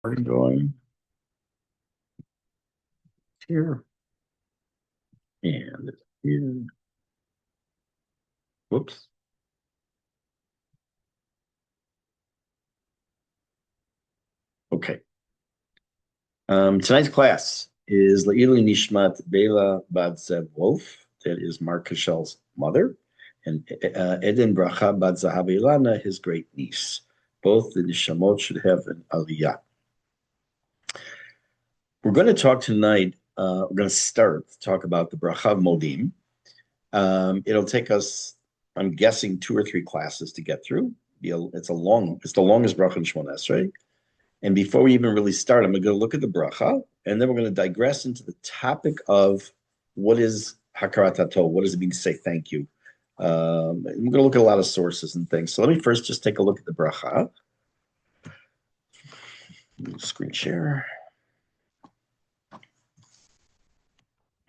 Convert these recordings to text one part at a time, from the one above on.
Recording going here and it's here. Whoops. Okay. Tonight's class is La'ili Nishmat Bela Bad Zev Wolf. That is Mark Kashel's mother, and Eden Bracha Bad Zahavilana, his great niece. Both the Nishamot should have an aliyah. We're going to talk tonight. We're going to start to talk about the Bracha of Modim. It'll take us, I'm guessing, 2 or 3 classes to get through. It's the longest bracha in Shemona Esrei. And before we even really start, I'm going to look at the bracha, and then we're going to digress into the topic of what is hakarat hatov. What does it mean to say thank you? We're going to look at a lot of sources and things. So let me first just take a look at the bracha. Screen share.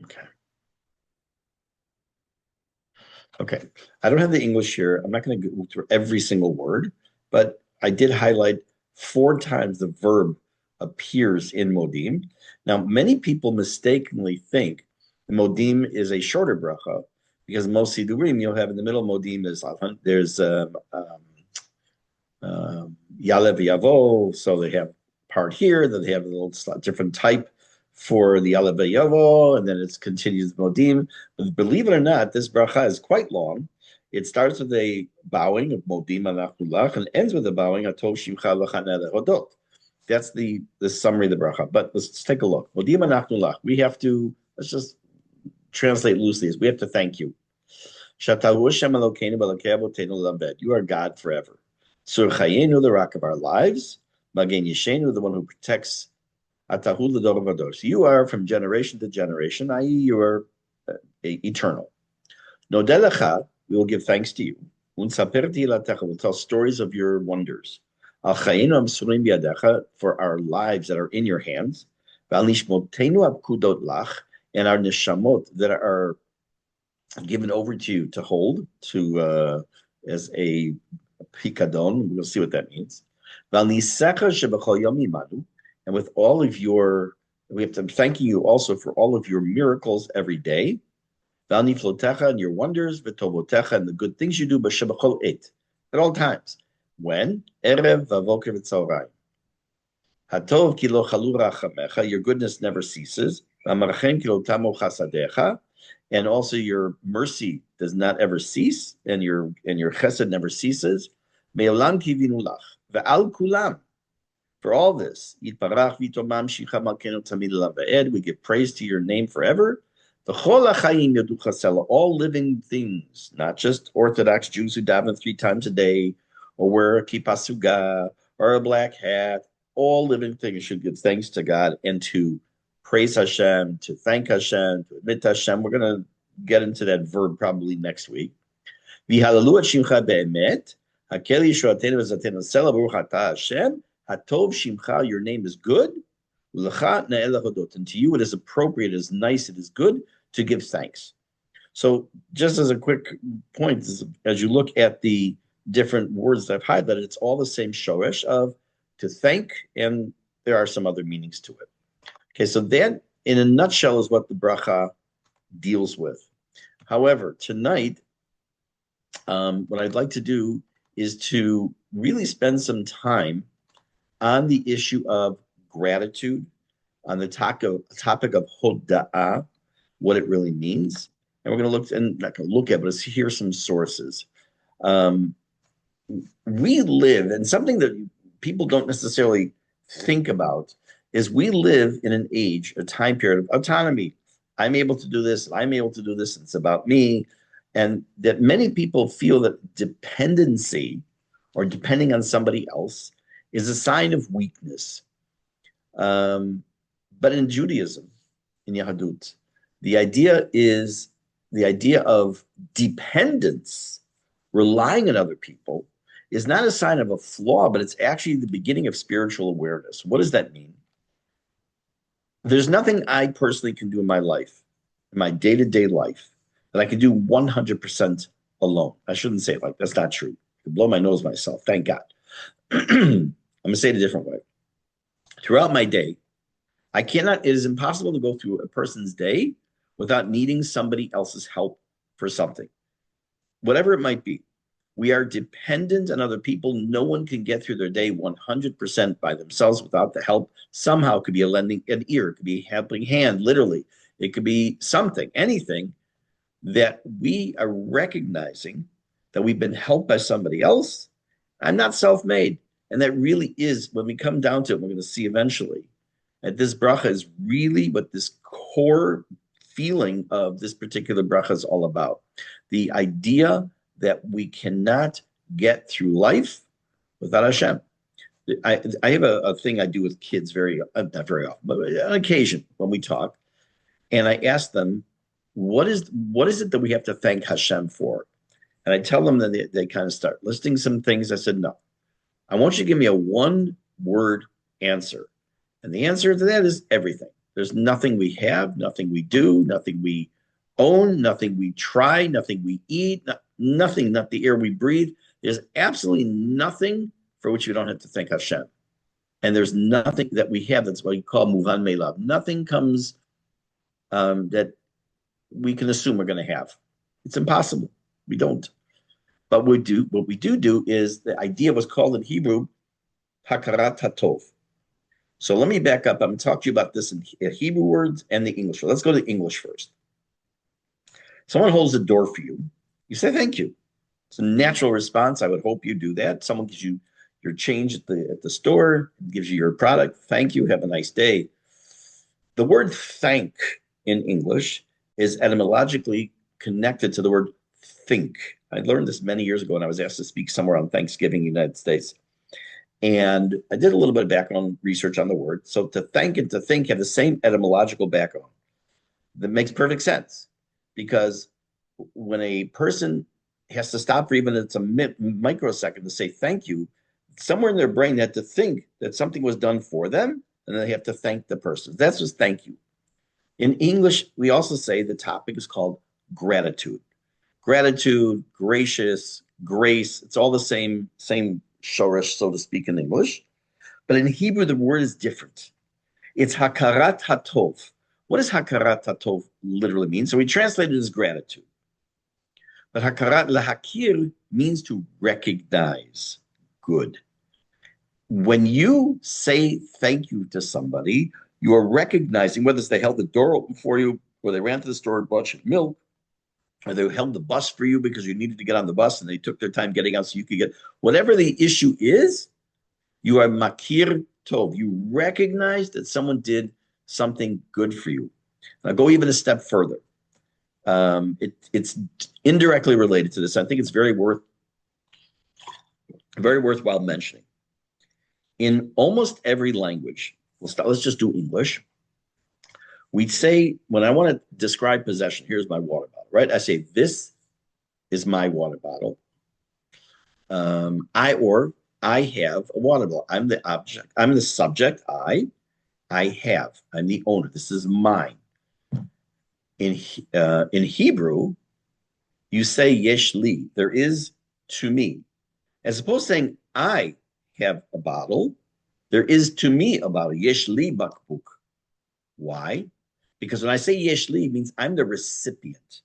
Okay. Okay. I don't have the English here. I'm not going to go through every single word, but I did highlight 4 times the verb appears in Modim. Now, many people mistakenly think the Modim is a shorter bracha because most Sidurim you'll have in the middle Modim is there's Yalev Yavo, so they have part here, then they have a little different type for the Yalev Yavo, and then it continues Modim. But believe it or not, this bracha is quite long. It starts with a bowing of Modim Anachulach and ends with a bowing Atov Shimcha V'Chaneh Hodot. That's the summary of the bracha. But let's take a look. Modim Anachulach. We have to, let's just translate loosely as we have to thank you. Shatahu Hashem Elokeinu B'Elokei Avotenu L'Aved. You are God forever. Sur Chayenu, the rock of our lives. Magen Yishenu, the one who protects Atahu L'Dor Vador. So you are from generation to generation, i.e., you are eternal. Nodelecha, we will give thanks to you. Unsaperti Ilatecha, we'll tell stories of your wonders. Al Chayenu Amsurim Biadecha, for our lives that are in your hands. Val Nishmotenu Apkudot Lach, and our neshamot that are given over to you to hold as a pikadon. We'll see what that means. And with all of your, we have to thanking you also for all of your miracles every day. And your wonders, and the good things you do, at all times. When? Erev, vavoker, v'tzorayim. Hatov ki lo chalu rachamecha, your goodness never ceases. V'amarchem ki lo tamo chasadecha, and also your mercy does not ever cease, and your chesed never ceases. Me'olam kivinu lach, ve'al kulam. For all this, yitbarach v'tomam shicha malkenu tamid elav ve'ed, we give praise to your name forever. V'chol hachayim yodu chasela, all living things, not just Orthodox Jews who daven 3 times a day, or wear a kippah suga, or a black hat. All living things should give thanks to God and to praise Hashem, to thank Hashem, to admit to Hashem. We're going to get into that verb probably next week. V'halalu et shimcha be'emet, hakel yishuatenu v'zatenu sela baruch atah Hashem, hatov shimcha, your name is good, u'lecha na'el hodot, and to you it is appropriate, it is nice, it is good to give thanks. So just as a quick point, as you look at the different words that I've highlighted, it's all the same shoresh of to thank, and there are some other meanings to it. Okay, so that, in a nutshell, is what the bracha deals with. However, tonight, what I'd like to do is to really spend some time on the issue of gratitude, on the topic of hoda'ah, what it really means. And we're going to look, and not going to look at, but hear some sources. We live, and something that people don't necessarily think about is we live in an age, a time period of autonomy. I'm able to do this, I'm able to do this, it's about me. And that many people feel that dependency or depending on somebody else is a sign of weakness. But in Judaism, in Yahadut, the idea of dependence, relying on other people, is not a sign of a flaw, but it's actually the beginning of spiritual awareness. What does that mean? There's nothing I personally can do in my life, in my day-to-day life, that I can do 100% alone. I shouldn't say it like that's not true. I can blow my nose myself, thank God. I'm going to say it a different way. throughout my day, it is impossible to go through a person's day without needing somebody else's help for something, whatever it might be. We are dependent on other people. No one can get through their day 100% by themselves without the help. Somehow it could be a lending an ear, it could be a helping hand, literally. It could be something, anything that we are recognizing that we've been helped by somebody else. I'm not self-made. And that really is, when we come down to it, we're going to see eventually that this bracha is really what this core feeling of this particular bracha is all about. The idea that we cannot get through life without Hashem. I have a thing I do with kids not very often, but on occasion when we talk, and I ask them, what is it that we have to thank Hashem for? And I tell them that they kind of start listing some things. I said, no, I want you to give me a one-word answer. And the answer to that is everything. There's nothing we have, nothing we do, nothing we own, nothing we try, nothing we eat, nothing, not the air we breathe. There's absolutely nothing for which you don't have to thank Hashem. And there's nothing that we have that's what you call muvan me'elav. Nothing comes that we can assume we're going to have. It's impossible. We don't. But what we do is the idea was called in Hebrew, hakarat hatov. So let me back up. I'm going to talk to you about this in Hebrew words and the English. Let's go to English first. Someone holds the door for you. You say thank you. It's a natural response. I would hope you do that. Someone gives you your change at the store, gives you your product. Thank you. Have a nice day. The word thank in English is etymologically connected to the word think. I learned this many years ago when I was asked to speak somewhere on Thanksgiving in the United States. And I did a little bit of background research on the word. So to thank and to think have the same etymological background. That makes perfect sense. Because when a person has to stop for even it's a microsecond to say thank you, somewhere in their brain they have to think that something was done for them, and they have to thank the person. That's just thank you. In English, we also say the topic is called gratitude. Gratitude, gracious, grace, it's all the same shoresh, so to speak, in English. But in Hebrew, the word is different. It's hakarat hatov. What does hakarat hatov literally mean? So we translate it as gratitude. But hakarat lahakir means to recognize good. When you say thank you to somebody, you are recognizing, whether it's they held the door open for you, or they ran to the store and bought you milk, or they held the bus for you because you needed to get on the bus and they took their time getting out so you could get, whatever the issue is, you are makir tov. You recognize that someone did something good for you. I'll go even a step further. It's indirectly related to this. I think it's very worthwhile mentioning. In almost every language, let's just do English. We say, when I want to describe possession, here's my water bottle, right? I say, this is my water bottle. I have a water bottle. I'm the object. I'm the subject. I have. I'm the owner. This is mine. In Hebrew, you say yesh li. There is to me. As opposed to saying I have a bottle, there is to me a bottle. Yesh li bakbuk. Why? Because when I say yesh li, it means I'm the recipient.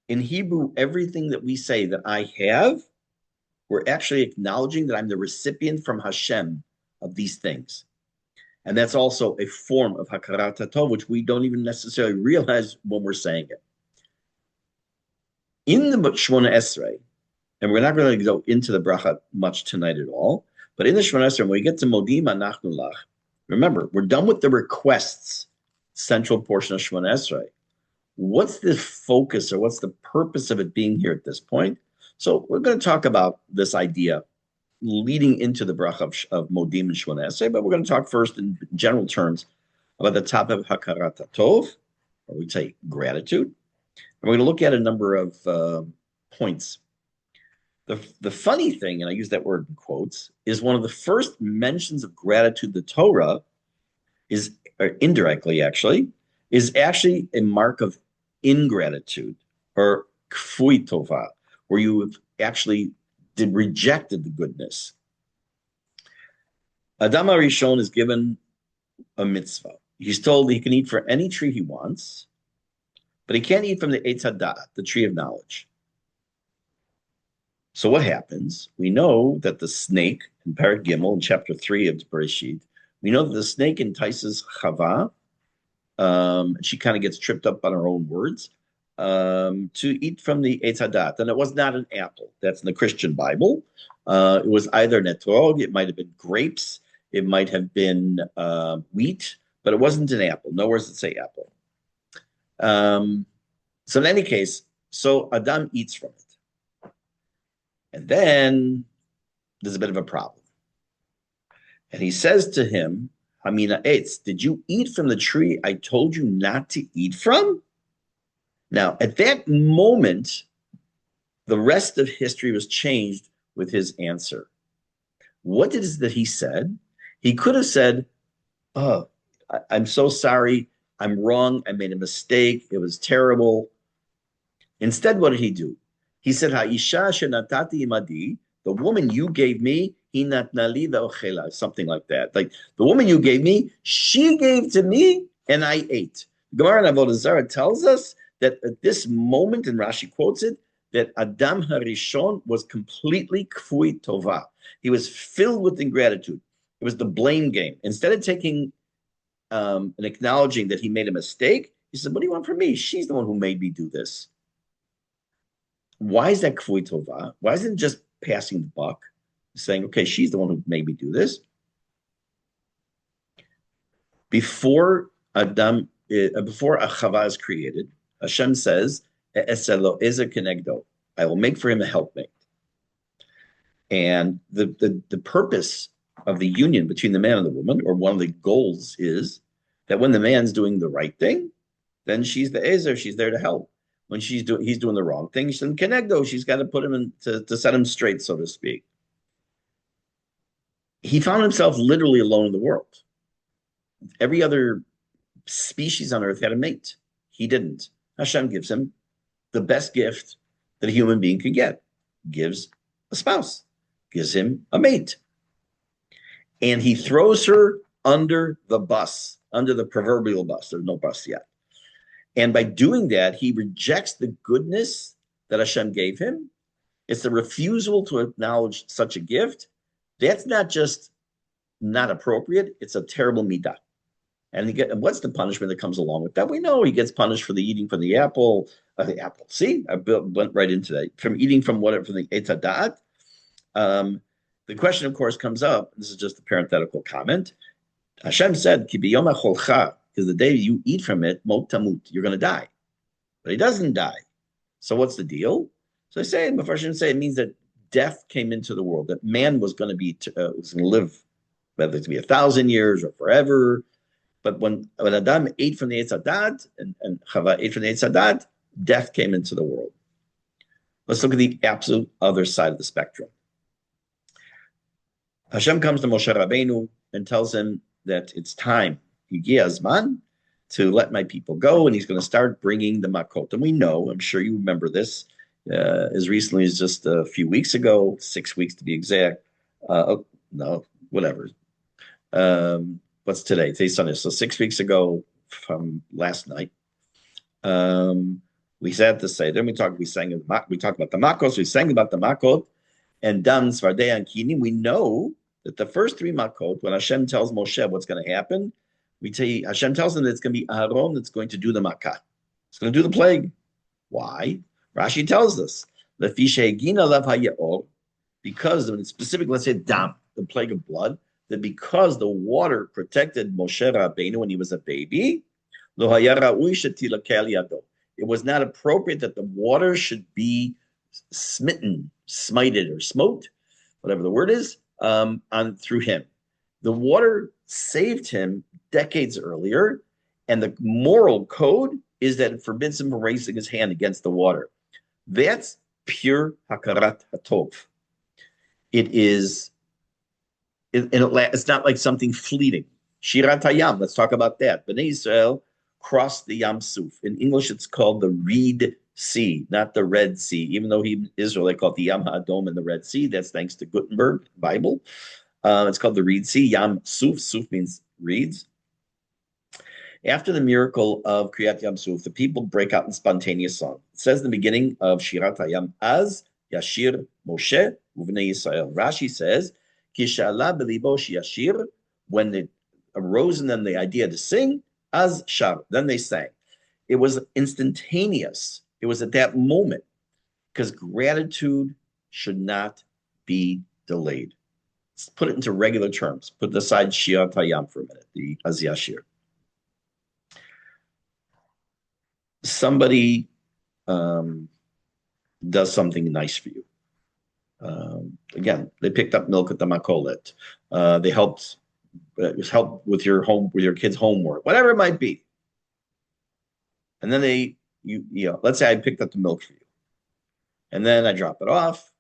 In Hebrew, everything that we say that I have, we're actually acknowledging that I'm the recipient from Hashem of these things. And that's also a form of hakarat hatov, which we don't even necessarily realize when we're saying it. In the Shmona Esrei, and we're not going to go into the bracha much tonight at all, but in the Shmona Esrei, when we get to Modim anachnu lach, remember, we're done with the requests, central portion of Shmona Esrei. What's the focus or what's the purpose of it being here at this point? So we're going to talk about this idea leading into the bracha of Modim and Shmona Esrei, but we're going to talk first in general terms about the topic of hakarat hatov, or we say gratitude. And we're going to look at a number of points. The funny thing, and I use that word in quotes, is one of the first mentions of gratitude the Torah is, or indirectly actually, is actually a mark of ingratitude, or kfui tova, where you have actually rejected the goodness. Adam HaRishon is given a mitzvah. He's told he can eat from any tree he wants, but he can't eat from the Eitz Hadat, the tree of knowledge. So what happens? We know that the snake in Parak Gimel in chapter 3 of Bereshit, we know that the snake entices Chava. She kind of gets tripped up on her own words to eat from the Eitz Hadat. And it was not an apple. That's in the Christian Bible. It was either an etrog, it might have been grapes, it might have been wheat, but it wasn't an apple. Nowhere does it say apple. So in any case, so Adam eats from it. And then there's a bit of a problem. And he says to him, Hamina Eitz, did you eat from the tree I told you not to eat from? Now, at that moment, the rest of history was changed with his answer. What is it that he said? He could have said, oh, I'm so sorry. I'm wrong. I made a mistake. It was terrible. Instead, what did he do? He said, Ha'isha shenatati imadi, the woman you gave me, hinatnali ve'ochela, something like that. Like, the woman you gave me, she gave to me, and I ate. Gemara in Avodah Zarah tells us that at this moment, and Rashi quotes it, that Adam Harishon was completely kfui tova. He was filled with ingratitude. It was the blame game. Instead of taking and acknowledging that he made a mistake, he said, what do you want from me? She's the one who made me do this. Why is that kfui tova? Why isn't it just passing the buck, saying, okay, she's the one who made me do this? Before Chava is created, Hashem says, I will make for him a helpmate. And the purpose of the union between the man and the woman, or one of the goals, is that when the man's doing the right thing, then she's the ezer, she's there to help. When he's doing the wrong thing, she's in kenegdo, she's got to put him in to set him straight, so to speak. He found himself literally alone in the world. Every other species on earth had a mate. He didn't. Hashem gives him the best gift that a human being could get. Gives a spouse, gives him a mate. And he throws her under the bus, under the proverbial bus. There's no bus yet. And by doing that, he rejects the goodness that Hashem gave him. It's the refusal to acknowledge such a gift. That's not just not appropriate, it's a terrible midah. And what's the punishment that comes along with that? We know he gets punished for the eating from the apple. See, I went right into that. From eating from the Eitz Hadat. The question, of course, comes up. This is just a parenthetical comment. Hashem said, Ki biyom ha'cholcha, because the day you eat from it, mot tamut, you're going to die. But he doesn't die. So what's the deal? So I say, it means that death came into the world, that man was going to live, whether it's going to be 1,000 years or forever. But when Adam ate from the Eitz Hadat and Chava ate from the Eitz Hadat, death came into the world. Let's look at the absolute other side of the spectrum. Hashem comes to Moshe Rabbeinu and tells him that it's time, Higia Azman, to let my people go, and he's going to start bringing the makot. And we know, I'm sure you remember this, as recently as just a few weeks ago, 6 weeks to be exact. Whatever. What's today? Today's Sunday. So 6 weeks ago from last night, we said to say, then we talked about the makos, we sang about the makot, and Dan Svardei and Kinim. We know that the first 3 makot, when Hashem tells Moshe what's going to happen, Hashem tells him that it's going to be Aaron that's going to do the makkah. It's going to do the plague. Why? Rashi tells us, because when it's specific, let's say dam, the plague of blood, that because the water protected Moshe Rabbeinu when he was a baby, it was not appropriate that the water should be smited or smote, whatever the word is, through him. The water saved him decades earlier, and the moral code is that it forbids him from raising his hand against the water. That's pure hakarat hatov. It's not like something fleeting. Shirat Hayam, let's talk about that. Bnei Israel crossed the Yam Suf. In English, it's called the Reed Sea, not the Red Sea. Even though Israel, they call it the Yam HaAdom and the Red Sea. That's thanks to Gutenberg Bible. It's called the Reed Sea. Yam Suf. Suf means reeds. After the miracle of Kriyat Yam Suf, the people break out in spontaneous song. It says in the beginning of Shirat Hayam, Az Yashir Moshe Uvnei Yisrael. Rashi says, Kishala Belibo Yashir, when it arose in them the idea to sing, Az Shar, then they sang. It was instantaneous. It was at that moment, because gratitude should not be delayed. Let's put it into regular terms. Put aside Shirat Hayam for a minute, the Az Yashir. Somebody does something nice for you. Again, they picked up milk at the makolet. They helped with your kids' homework, whatever it might be. And then let's say I picked up the milk for you, and then I drop it off,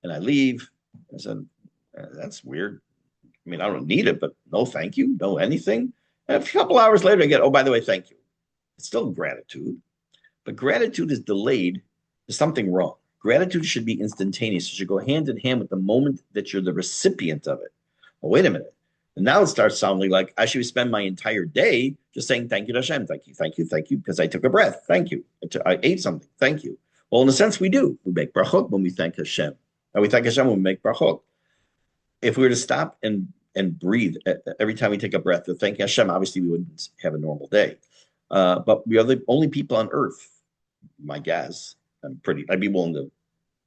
and I leave. I said, "That's weird. I mean, I don't need it, but no, thank you, no anything." And a couple hours later, I get, "Oh, by the way, thank you." It's still gratitude, but gratitude is delayed. There's something wrong. Gratitude should be instantaneous. It should go hand in hand with the moment that you're the recipient of it. Well, wait a minute. And now it starts sounding like I should spend my entire day just saying thank you to Hashem. Thank you, thank you, thank you, because I took a breath. Thank you. I ate something. Thank you. Well, in a sense, we do. We make brachot when we thank Hashem. And we thank Hashem when we make brachot. If we were to stop and breathe every time we take a breath to thank Hashem, obviously we wouldn't have a normal day. But we are the only people on earth, my guess. I'd be willing to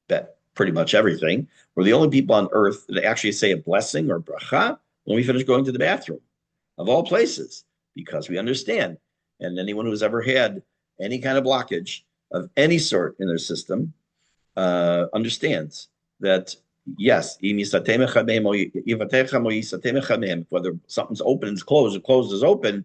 bet pretty much everything. We're the only people on earth that actually say a blessing or bracha when we finish going to the bathroom, of all places, because we understand. And anyone who's ever had any kind of blockage of any sort in their system understands that, yes, whether something's open and closed, or closed is open,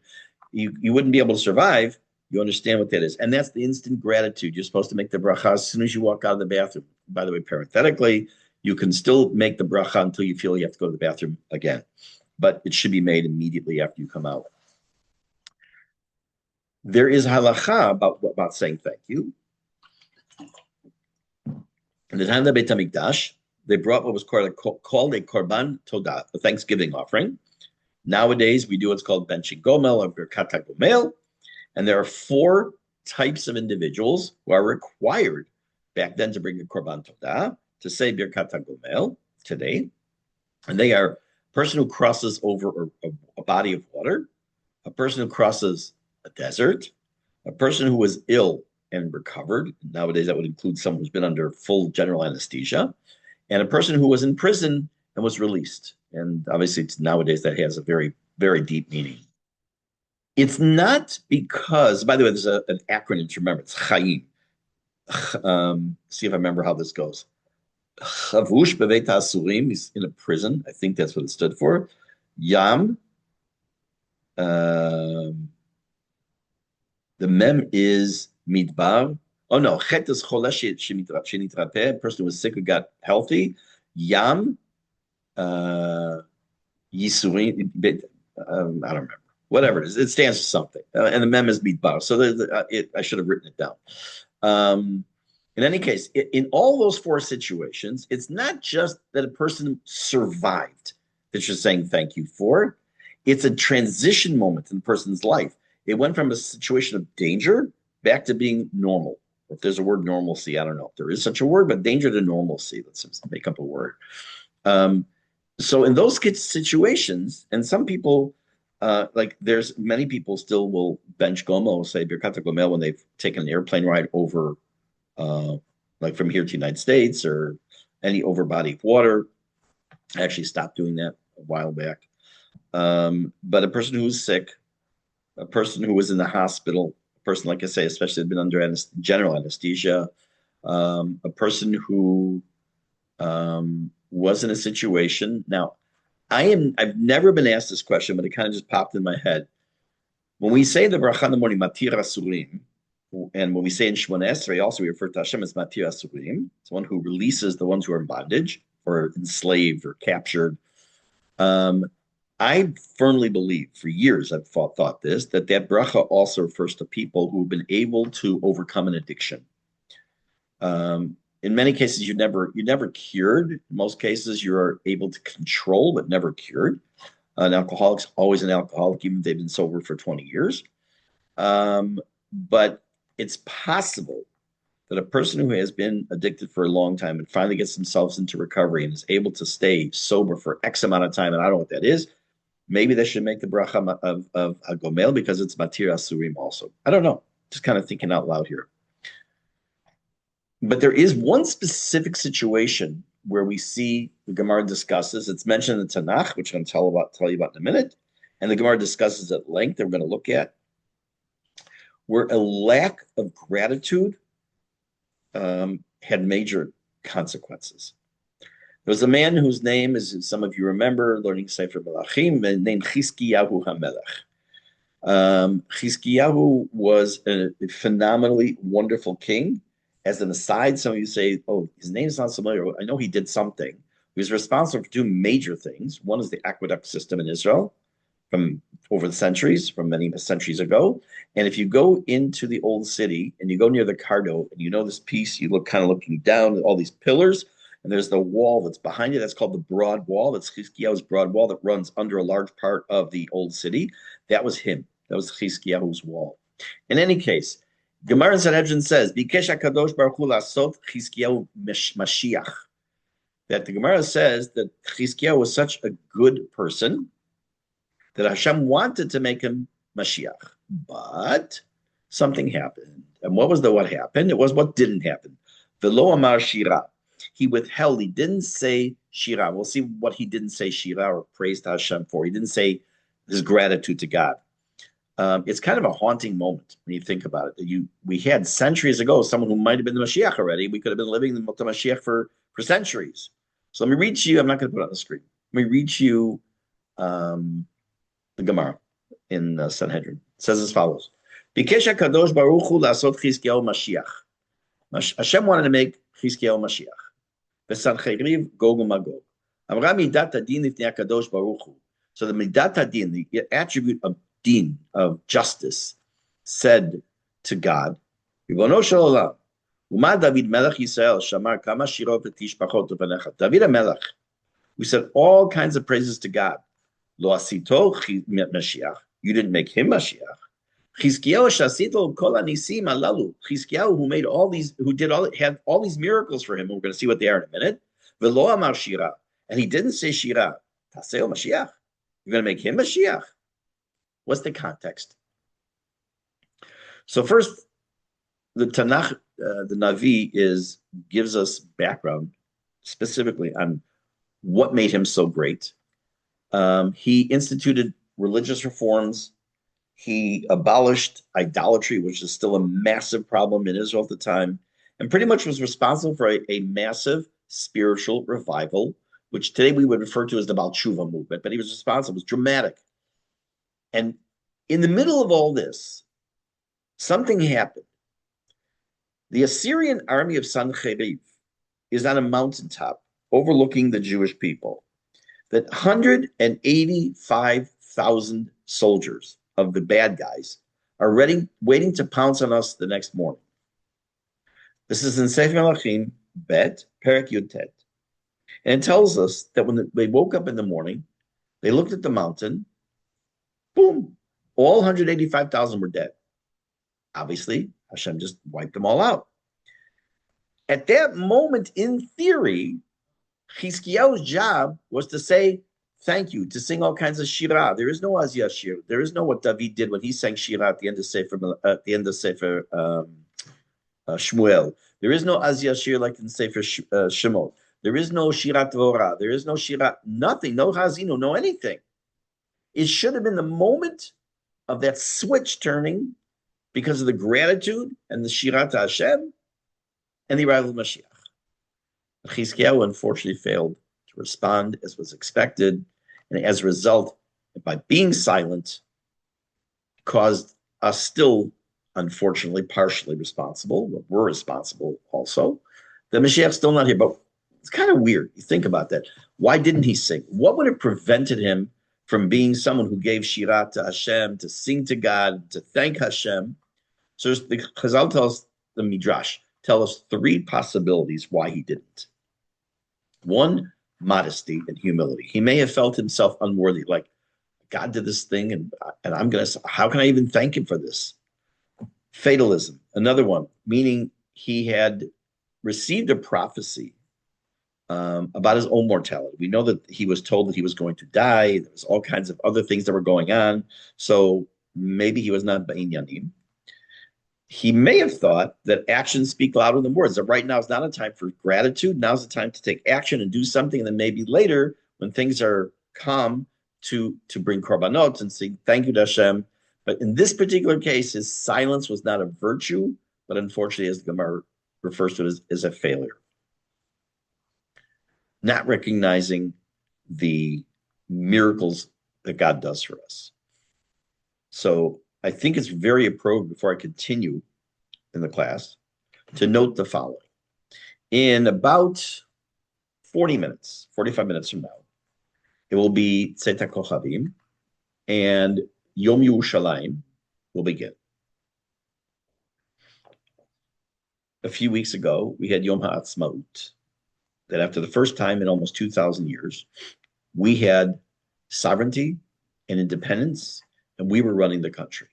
you wouldn't be able to survive. You understand what that is. And that's the instant gratitude. You're supposed to make the bracha as soon as you walk out of the bathroom. By the way, parenthetically, you can still make the bracha until you feel you have to go to the bathroom again. But it should be made immediately after you come out. There is halacha about saying thank you. In the time of the Beit HaMikdash, they brought what was called a korban todah, a Thanksgiving offering. Nowadays, we do what's called benching gomel or birkat gomel. And there are 4 types of individuals who are required back then to bring a korban todah, to say birkat gomel today. And they are a person who crosses over a body of water, a person who crosses a desert, a person who was ill and recovered. Nowadays, that would include someone who's been under full general anesthesia, and a person who was in prison and was released. And obviously, nowadays, that has a very, very deep meaning. It's not because, by the way, there's an acronym to remember. It's Chaim. See if I remember how this goes. Chavush beveit ha'asurim, he's in a prison. I think that's what it stood for. Yam. The mem is midbar. Oh no, chet is cholesh shenitrape. A person who was sick who got healthy. Yam. Yisurim. I don't remember. Whatever it is, it stands for something. And the mem is midbar. So I should have written it down. In any case, in all those 4 situations, it's not just that a person survived that you're saying thank you for. It's a transition moment in the person's life. It went from a situation of danger back to being normal. If there's a word normalcy, I don't know if there is such a word, but danger to normalcy, let's make up a word. So in those situations, and some people, there's many people still will bench gomo, say birkat gomel, when they've taken an airplane ride over, like from here to the United States or any over body of water. I actually stopped doing that a while back. But a person who was sick, a person who was in the hospital, a person, like I say, especially had been under general anesthesia, a person who was in a situation. Now, I've never been asked this question, but it kind of just popped in my head. When we say the bracha in the morning, matir asurim, and when we say in Shemona Esrei, also we refer to Hashem as matir asurim. It's one who releases the ones who are in bondage or enslaved or captured. I firmly believe, for years I've thought this, that bracha also refers to people who've been able to overcome an addiction. In many cases, you're never cured. In most cases, you're able to control, but never cured. An alcoholic's always an alcoholic, even if they've been sober for 20 years. But it's possible that a person who has been addicted for a long time and finally gets themselves into recovery and is able to stay sober for X amount of time, and I don't know what that is, maybe they should make the bracha of Hagomel because it's Matir Asurim also. I don't know. Just kind of thinking out loud here. But there is one specific situation where we see the Gemara discusses. It's mentioned in the Tanakh, which I'm going to tell you about in a minute. And the Gemara discusses at length that we're going to look at, where a lack of gratitude had major consequences. There was a man whose name, as some of you remember, learning Sefer Melachim, named Chizkiyahu HaMelech. Chizkiyahu was a phenomenally wonderful king. As an aside, some of you say, oh, his name is not familiar. I know he did something. He was responsible for two major things. One is the aqueduct system in Israel from over the centuries, from many centuries ago. And if you go into the old city and you go near the Cardo and you know this piece, you look kind of looking down at all these pillars, and there's the wall that's behind it. That's called the Broad Wall. That's Chizkiyahu's Broad Wall that runs under a large part of the old city. That was him. That was Chizkiyahu's wall. In any case, Gemara in Sanhedrin says, "Bikesh HaKadosh Baruch Hu lasot Chizkiyahu Mashiach." That the Gemara says that Chizkiyahu was such a good person that Hashem wanted to make him Mashiach, but something happened. And what happened? It was what didn't happen. V'lo amar shira. He withheld. He didn't say shira. We'll see what he didn't say shira or praise to Hashem for. He didn't say his gratitude to God. It's kind of a haunting moment when you think about it. We had centuries ago someone who might have been the Mashiach already. We could have been living the Mashiach for centuries. So let me read to you. I'm not going to put it on the screen. Let me read to you the Gemara in Sanhedrin. It says as follows: Bikesh HaKadosh Baruch Hu lasot Chizkiyahu Mashiach. Hashem wanted to make Chizkiyahu Mashiach. V'Sancheriv Gog uMagog. Amra midat hadin lifnei HaKadosh Baruch Hu. So the midat hadin, the attribute of din, of justice, said to God, Ribono shel olam, Uma David Melech Yisrael shamar kama shirot v'tishpachot u'panecha. David HaMelech, we said all kinds of praises to God. Lo asito Mashiach. You didn't make him Mashiach. Chizkiyahu shasito kol hanisim alalu. Chizkiyahu, who made all these, had all these miracles for him. We're going to see what they are in a minute. V'lo amar shira, and he didn't say shira. Taseo Mashiach. You're going to make him Mashiach. What's the context? So first, the Tanakh, the Navi gives us background specifically on what made him so great. He instituted religious reforms. He abolished idolatry, which is still a massive problem in Israel at the time, and pretty much was responsible for a massive spiritual revival, which today we would refer to as the Baal Tshuva movement, but he was responsible. It was dramatic. And in the middle of all this, something happened. The Assyrian army of Sancheriv is on a mountaintop overlooking the Jewish people. That 185,000 soldiers of the bad guys are waiting to pounce on us the next morning. This is in Sefer Melachim, Bet, Perek Yud Tet. And it tells us that when they woke up in the morning, they looked at the mountain, boom, all 185,000 were dead. Obviously, Hashem just wiped them all out. At that moment, in theory, Chizkiyahu's job was to say thank you, to sing all kinds of shira. There is no Azia Shir. There is no what David did when he sang shira at the end of Sefer Shmuel. There is no Azia Shir like in Sefer Shemot. There is no Shirat Vorah. There is no Shira, nothing, no Hazinu, no anything. It should have been the moment of that switch turning because of the gratitude and the Shirat Hashem and the arrival of Mashiach. Chizkiyahu unfortunately failed to respond as was expected, and as a result, by being silent, caused us still, unfortunately, partially responsible, but we're responsible also. The Mashiach's still not here, but it's kind of weird. You think about that. Why didn't he sing? What would have prevented him from being someone who gave Shira to Hashem, to sing to God, to thank Hashem? So the Chazal tells the Midrash, tell us three possibilities why he didn't. One, modesty and humility. He may have felt himself unworthy, like God did this thing, and I'm gonna. How can I even thank him for this? Fatalism, another one, meaning he had received a prophecy about his own mortality. We know that he was told that he was going to die. There was all kinds of other things that were going on. So maybe he was not Ba'inyanim. He may have thought that actions speak louder than words, that right now is not a time for gratitude. Now's the time to take action and do something. And then maybe later, when things are calm, to bring korbanot and say, thank you to Hashem. But in this particular case, his silence was not a virtue, but unfortunately, as the Gemara refers to it, as a failure. Not recognizing the miracles that God does for us. So I think it's very appropriate, before I continue in the class, to note the following. In about 45 minutes from now, it will be Tzeit HaKochavim, and Yom Yerushalayim will begin. A few weeks ago, we had Yom HaAtzmaut, that after the first time in almost 2,000 years, we had sovereignty and independence, and we were running the country.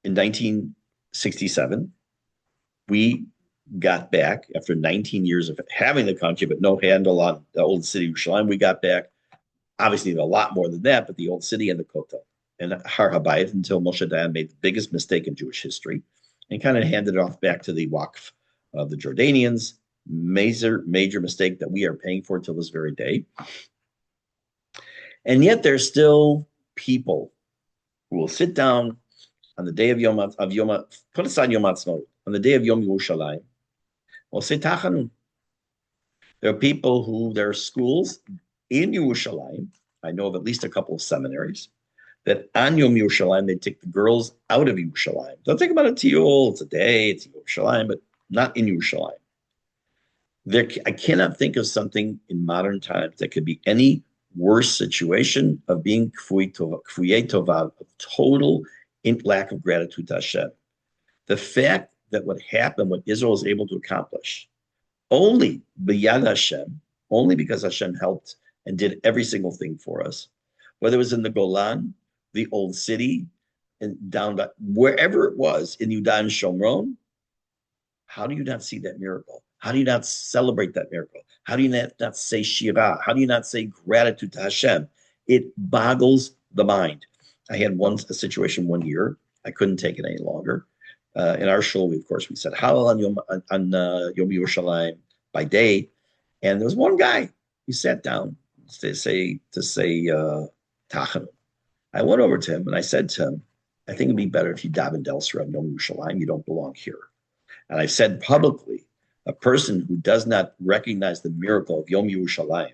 In 1967, we got back, after 19 years of having the country, but no handle on the old city of Yerushalayim, we got back, obviously a lot more than that, but the old city and the Kotel and Har HaBayit, until Moshe Dayan made the biggest mistake in Jewish history and kind of handed it off back to the Waqf of the Jordanians. Major mistake that we are paying for till this very day. And yet there's still people who will sit down on the day of put aside Yom HaAtzmaut, on the day of Yom Yerushalayim, will say Tachanun. There are people who, there are schools in Yerushalayim, I know of at least a couple of seminaries, that on Yom Yerushalayim, they take the girls out of Yerushalayim. Don't think about a tiyul, it's a day, it's Yerushalayim, but not in Yerushalayim. I cannot think of something in modern times that could be any worse situation of being kfuyei tova, of total lack of gratitude to Hashem. The fact that what happened, what Israel was able to accomplish, only b'yad Hashem, only because Hashem helped and did every single thing for us, whether it was in the Golan, the old city, and down to wherever it was in Yudah and Shomron. How do you not see that miracle? How do you not celebrate that miracle? How do you not say shirah? How do you not say gratitude to Hashem? It boggles the mind. I had a situation one year. I couldn't take it any longer. In our shul, we said Hallel on Yom Yerushalayim by day, and there was one guy. He sat down to say Tachanun. I went over to him and I said to him, I think it'd be better if you davened elsewhere on Yom Yerushalayim. You don't belong here. And I said publicly, a person who does not recognize the miracle of Yom Yerushalayim,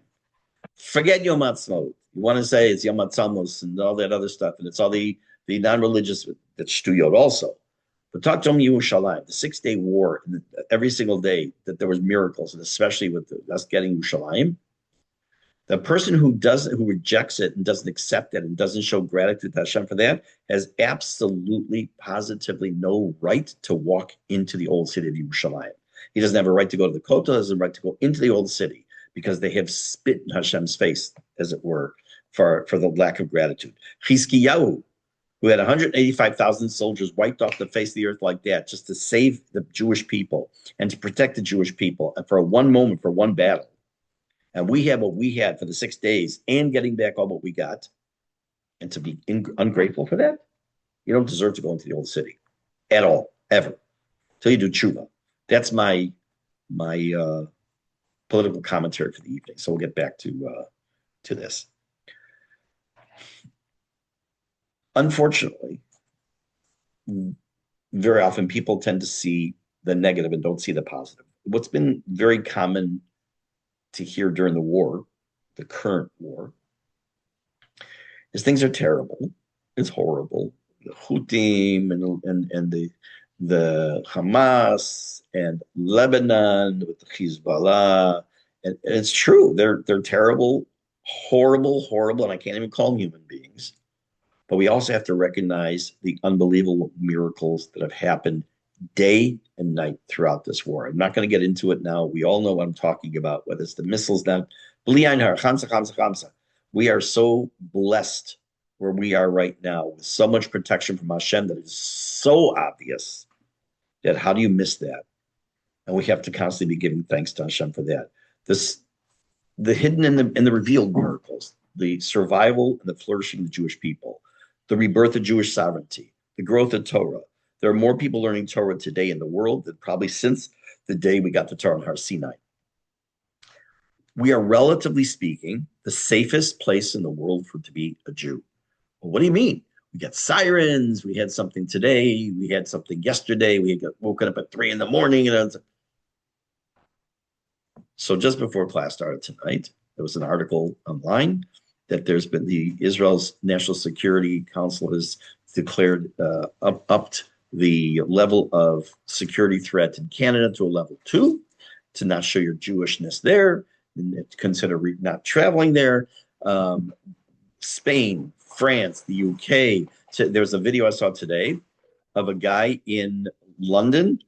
forget Yom HaAtzmaut. You want to say it's Yom HaTzamos and all that other stuff, and it's all the non-religious, that's shtuyot also. But talk to Yom Yerushalayim, the 6-day war, and every single day that there was miracles, and especially with us getting Yerushalayim. The person who rejects it and doesn't accept it and doesn't show gratitude to Hashem for that has absolutely, positively no right to walk into the old city of Yerushalayim. He doesn't have a right to go to the Kotel, doesn't have a right to go into the old city, because they have spit in Hashem's face, as it were, for the lack of gratitude. Chizkiyahu, who had 185,000 soldiers wiped off the face of the earth like that, just to save the Jewish people and to protect the Jewish people, and for one moment, for one battle. And we had what we had for the 6 days and getting back all what we got, and to be ungrateful for that, you don't deserve to go into the old city at all, ever, until you do tshuva. That's my political commentary for the evening. So we'll get back to this. Unfortunately, very often people tend to see the negative and don't see the positive. What's been very common to hear during the war, the current war, is things are terrible. It's horrible. The Houthim and the Hamas and Lebanon with the Hezbollah, and it's true. They're terrible, horrible, and I can't even call them human beings. But we also have to recognize the unbelievable miracles that have happened day and night throughout this war. I'm not going to get into it now. We all know what I'm talking about, whether it's the missiles now. We are so blessed where we are right now with so much protection from Hashem that is so obvious that how do you miss that? And we have to constantly be giving thanks to Hashem for that. This, the hidden and the revealed miracles, the survival and the flourishing of the Jewish people, the rebirth of Jewish sovereignty, the growth of Torah. There are more people learning Torah today in the world than probably since the day we got the Torah on Har Sinai. We are, relatively speaking, the safest place in the world for to be a Jew. Well, what do you mean? We got sirens. We had something today. We had something yesterday. We got woken up at 3 a.m. So just before class started tonight, there was an article online that there's been Israel's National Security Council has declared upped the level of security threat in Canada to a level 2, to not show your Jewishness there, and consider not traveling there. Spain, France, the UK. So there's a video I saw today of a guy in London,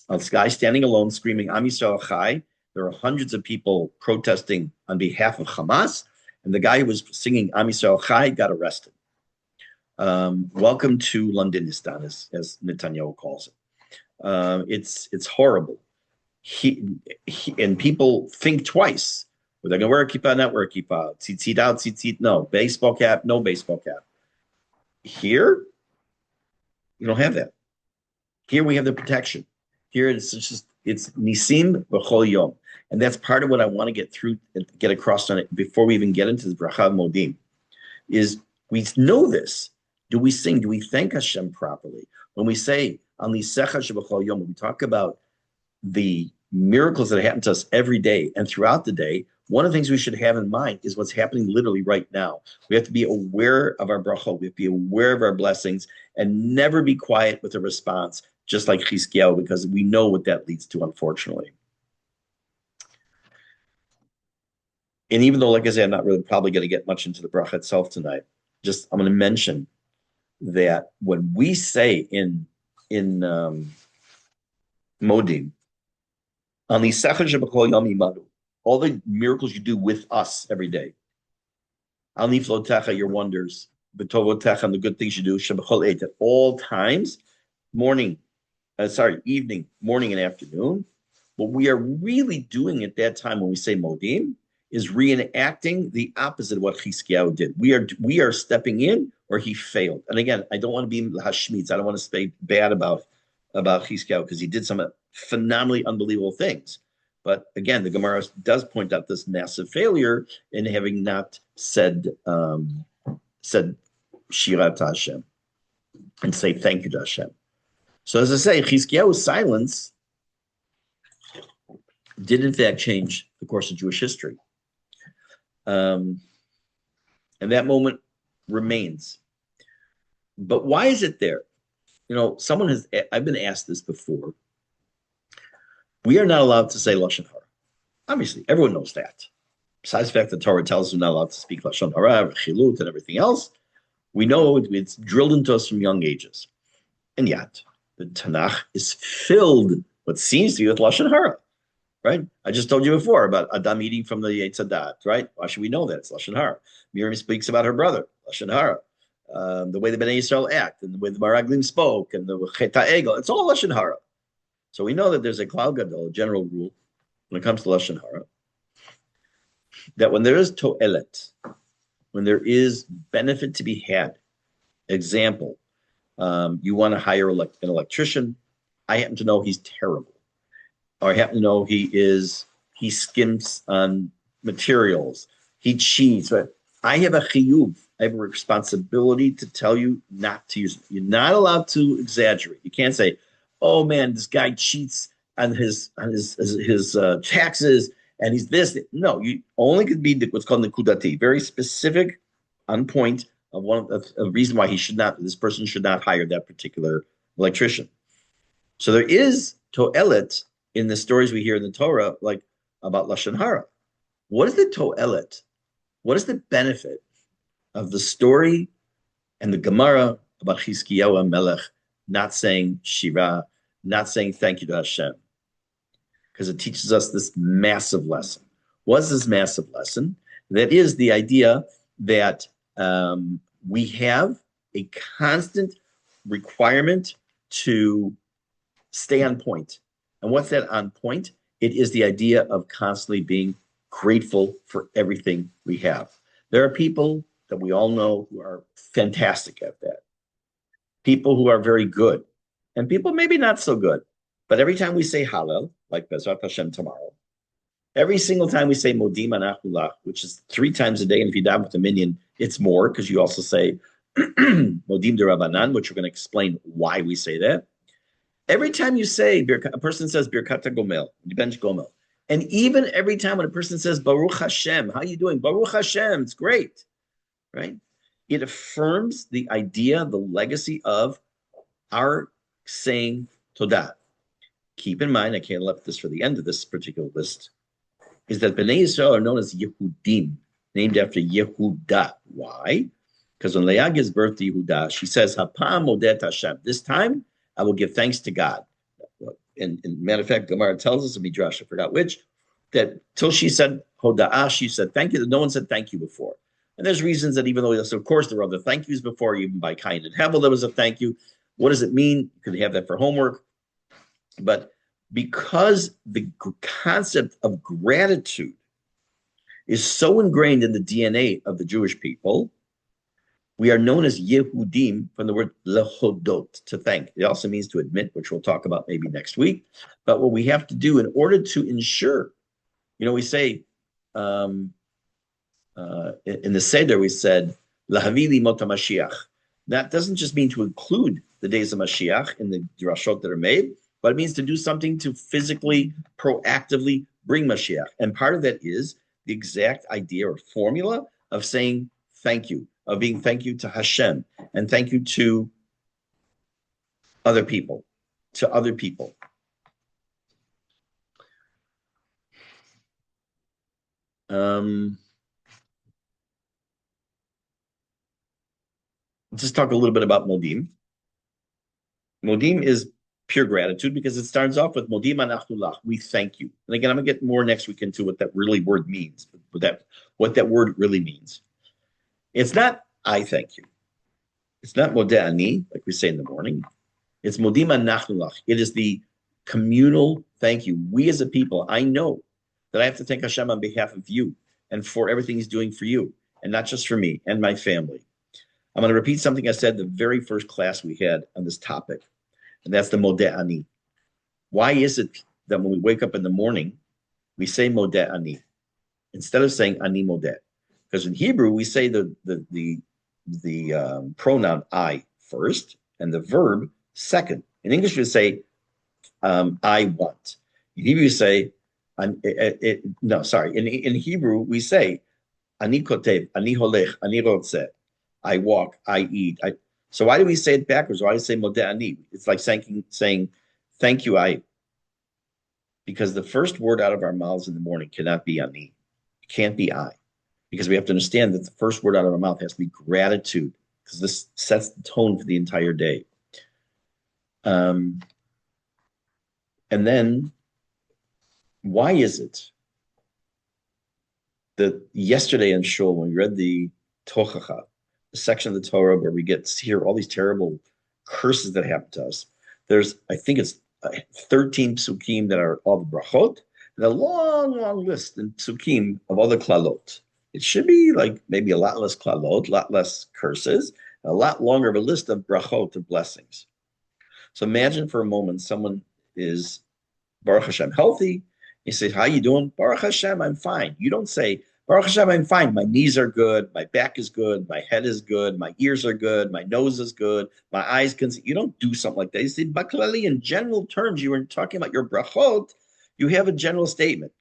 a guy standing alone screaming, Am Yisrael Chai. There are hundreds of people protesting on behalf of Hamas, and the guy who was singing Am Yisrael Chai got arrested. Welcome to Londonistan, as Netanyahu calls it. It's horrible. And people think twice. Were they going to wear a kippah, not wear a kippah? Tzitzit out, tzitzit, no. Baseball cap, no baseball cap. Here, you don't have that. Here we have the protection. Here it's nisim v'chol yom. And that's part of what I want to get across on it before we even get into the bracha modim, is we know this. Do we sing? Do we thank Hashem properly? When we say, An lisecha sheb'chol yom, when we talk about the miracles that happen to us every day and throughout the day, one of the things we should have in mind is what's happening literally right now. We have to be aware of our brachot. We have to be aware of our blessings and never be quiet with a response, just like Chizkiyahu, because we know what that leads to, unfortunately. And even though, like I said, I'm not really probably going to get much into the bracha itself tonight, just I'm going to mention that when we say in Modim, all the miracles you do with us every day, your wonders, and the good things you do, at all times, evening, morning, and afternoon. What we are really doing at that time when we say Modim is reenacting the opposite of what Chizkiyahu did. We are stepping in where he failed. And again, I don't want to be Hashmitz. I don't want to say bad about Chizkiyahu because he did some phenomenally unbelievable things. But again, the Gemara does point out this massive failure in having not said Shira to Hashem and say thank you to Hashem. So as I say, Chizkiyahu's silence did in fact change the course of Jewish history. And that moment remains. But why is it there? I've been asked this before. We are not allowed to say Lashon Hara. Obviously, everyone knows that. Besides the fact that Torah tells us we're not allowed to speak Lashon Hara, Chilut, and everything else, we know it's drilled into us from young ages. And yet, the Tanakh is filled what seems to be with Lashon Hara, right? I just told you before about Adam eating from the Eitz Hadat, right? Why should we know that? It's Lashon Hara. Miriam speaks about her brother, Lashon Hara. The way the Bnei Yisrael act, and the way the Maraglim spoke, and the Chet HaEgel, it's all Lashon Hara. So we know that there's a Klal Gadol, a general rule, when it comes to Lashon Hara, that when there is to'elet, when there is benefit to be had, example, you want to hire an electrician, I happen to know he's terrible. Or I happen to know he skims on materials, he cheats, but I have a chiyuv, I have a responsibility to tell you not to use it. You're not allowed to exaggerate. You can't say, oh man, this guy cheats on his taxes and he's this. No, you only could be what's called nekudati, very specific, on point of a reason why this person should not hire that particular electrician. So there is to'elet in the stories we hear in the Torah, like about Lashon Hara. What is the to'elet? What is the benefit of the story and the Gemara about Chizkiyahu HaMelech not saying Shira, not saying thank you to Hashem? Because it teaches us this massive lesson. What's this massive lesson? That is the idea that we have a constant requirement to stay on point. And what's that on point? It is the idea of constantly being grateful for everything we have. There are people that we all know who are fantastic at that, people who are very good, and people maybe not so good. But every time we say Hallel, like Bezrat Hashem tomorrow, every single time we say Modim Anachulach, which is 3 times a day, and if you daven with a minyan, it's more because you also say Modim de Rabbanan, which we're going to explain why we say that. Every time you say, a person says Birkat Gomel, bench Gomel, and even every time when a person says Baruch Hashem, how are you doing? Baruch Hashem, it's great, right? It affirms the idea, the legacy of our saying Todah. Keep in mind, I can't left this for the end of this particular list, is that Bnei Yisrael are known as Yehudim, named after Yehuda. Why? Because when Leah gives birth to Yehuda, she says, Hapam Modet Hashem. This time, I will give thanks to God. And matter of fact, Gemara tells us in Midrash, I forgot which, that till she said Hoda'ah, she said thank you. No one said thank you before. And there's reasons that even though, so of course, there were other thank yous before, even by Cain and Hevel, there was a thank you. What does it mean? You could have that for homework. But because the concept of gratitude is so ingrained in the DNA of the Jewish people, we are known as Yehudim from the word lehodot, to thank. It also means to admit, which we'll talk about maybe next week. But what we have to do in order to ensure, we say, in the Seder, we said, Lahavili mot Mashiach. That doesn't just mean to include the days of Mashiach in the drashot that are made, but it means to do something to physically, proactively bring Mashiach. And part of that is the exact idea or formula of saying thank you, of being thank you to Hashem, and thank you to other people, Just talk a little bit about Modim. Modim is pure gratitude because it starts off with Modim Anachulach, we thank you. And again, I'm going to get more next week into what that really word means, what that word really means. It's not I thank you. It's not Modeh Ani, like we say in the morning. It's Modim Anachulach. It is the communal thank you. We as a people, I know that I have to thank Hashem on behalf of you and for everything he's doing for you, and not just for me and my family. I'm going to repeat something I said the very first class we had on this topic, and that's the Modeh Ani. Why is it that when we wake up in the morning, we say Modeh Ani instead of saying Ani Modeh? Because in Hebrew, we say the pronoun I first and the verb second. In English, we say I want. In Hebrew, we say In Hebrew, we say Ani kotev, Ani holech, Ani rotzeh. I walk, I eat. So why do we say it backwards? Why do we say Modeh Ani? It's like saying thank you, I. Because the first word out of our mouths in the morning cannot be Ani. It can't be I. Because we have to understand that the first word out of our mouth has to be gratitude, because this sets the tone for the entire day. And then, why is it that yesterday in Shul, when we read the Tochacha, the section of the Torah where we get to hear all these terrible curses that happen to us, I think it's 13 psukim that are all the brachot, and a long, long list in psukim of all the klalot. It should be like maybe a lot less klalot, a lot less curses, a lot longer of a list of brachot, of blessings. So imagine for a moment someone is Baruch Hashem healthy. He says, how you doing? Baruch Hashem, I'm fine. You don't say, Baruch Hashem, I'm fine. My knees are good. My back is good. My head is good. My ears are good. My nose is good. My eyes can see. You don't do something like that. You say, Baklali, in general terms, you were talking about your brachot. You have a general statement.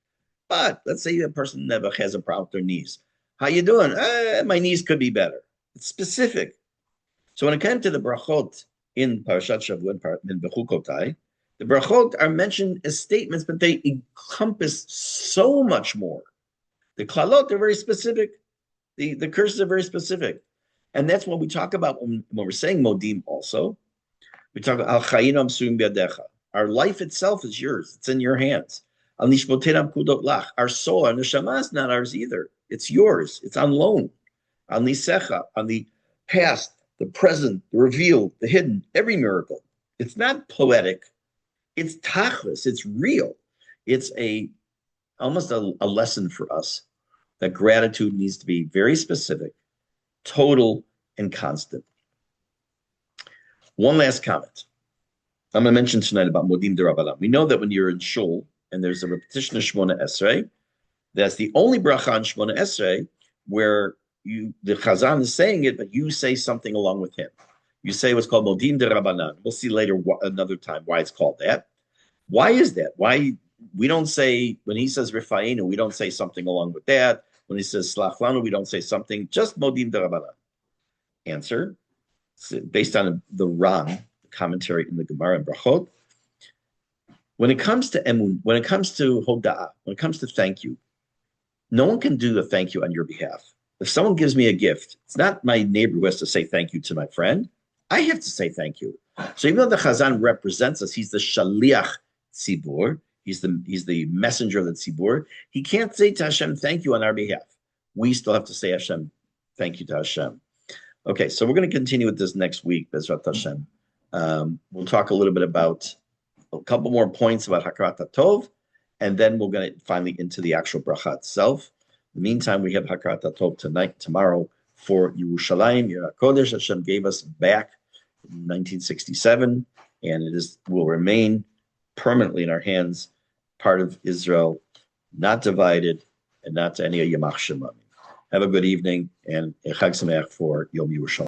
But let's say a person never has a problem with their knees. How you doing? My knees could be better. It's specific. So when it came to the brachot in Parashat Shavuot, in Bechukotai, the brachot are mentioned as statements, but they encompass so much more. The klalot are very specific. The curses are very specific. And that's what we talk about when we're saying Modim also. We talk about Al Chayinam Suim Biadecha. Our life itself is yours. It's in your hands. Al Nishmotenam Kudot Lach. Our soul, our neshama is not ours either. It's yours. It's on loan. Al Nisecha, on the past, the present, the revealed, the hidden, every miracle. It's not poetic. It's tachlis. It's real. It's almost a lesson for us that gratitude needs to be very specific, total, and constant. One last comment. I'm going to mention tonight about Modim de Rabbanan. We know that when you're in Shul and there's a repetition of Shmona Esrei, that's the only bracha on Shmona Esrei where the Chazan is saying it, but you say something along with him. You say what's called Modim de Rabbanan. We'll see later another time why it's called that. Why is that? Why we don't say, when he says Rifainu, we don't say something along with that. When he says Slach Lanu, we don't say something, just Modim de Rabbanan. Answer, based on the Ran, commentary in the Gemara and Brachot. When it comes to emun, when it comes to hoda'ah, when it comes to thank you, no one can do a thank you on your behalf. If someone gives me a gift, it's not my neighbor who has to say thank you to my friend. I have to say thank you. So even though the Chazan represents us, he's the shaliach tzibur, he's the messenger of the tzibur, he can't say to Hashem thank you on our behalf. We still have to say Hashem, thank you to Hashem. Okay, so we're going to continue with this next week, Bezrat Hashem. We'll talk a little bit about a couple more points about Hakarat HaTov, and then we're going to finally into the actual bracha itself. In the meantime, we have Hakarat HaTov tonight, tomorrow for Yerushalayim, Yer HaKodesh. Hashem gave us back in 1967, and will remain permanently in our hands, part of Israel, not divided, and not to any Yamach Shemam. Have a good evening, and Chag Sameach for Yom Yerushalayim.